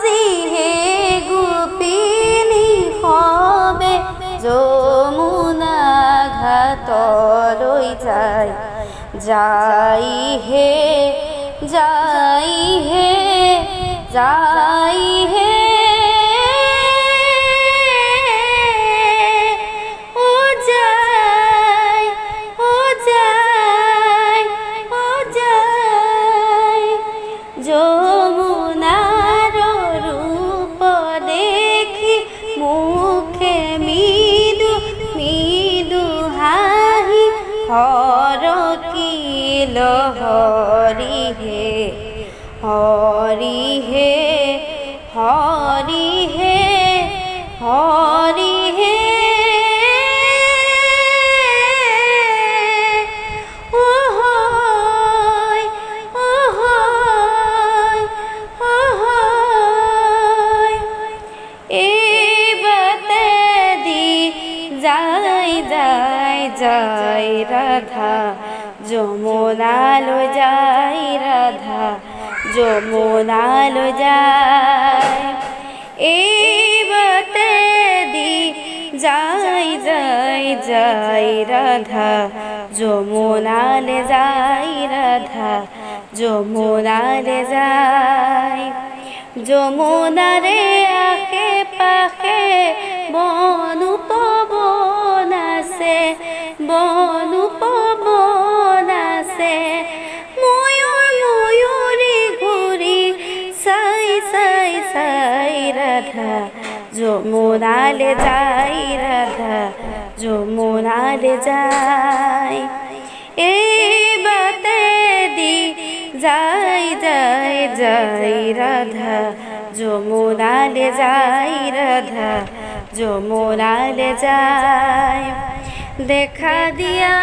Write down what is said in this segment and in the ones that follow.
আজি হে গোপিনী হবে যমুনা ঘাটলৈ যায় যাই হে যাই হে যাই হে যমুনার রূপ দেখি মুখে মৃদু মৃদু হাহি হরকিল হরি হে হরি হে হরি হে হরি হে যাই যাই যাই রাধা যমুনালো যাই রাধা যমুনালো যাই এই বাতে দি যাই যাই যাই রাধা যমুনালে যাই রাধা যমুনালে যাই যমুনারে আখে পাখে বনু পবন আছে বনু পবন আছে ময়ূর ময়ূরী ঘুরি সাই সাই সাই রাধা যমুনালে যাই রাধা যমুনালে যাই এই বাতে দি যাই যাই যাই রাধা যমুনালে যাই রাধা যমুনালে যাই দেখা দিয়া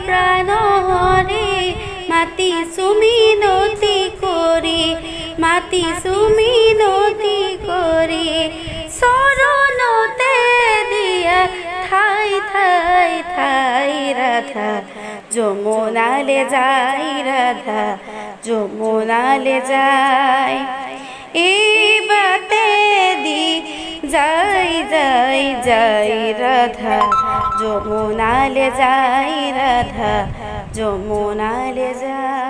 প্রাণ হরি মাতি সুমিনতি করি মাতি সুমিনতি করি শরণতে দিয়া ঠাই ঠাই ঠাই রাধা যমুনালে যাই রাধা যমুনালে যাই এই বাতে দি যাই যাই যাই রাধা যমুনালে যাই রাধা যমুনালে যাই।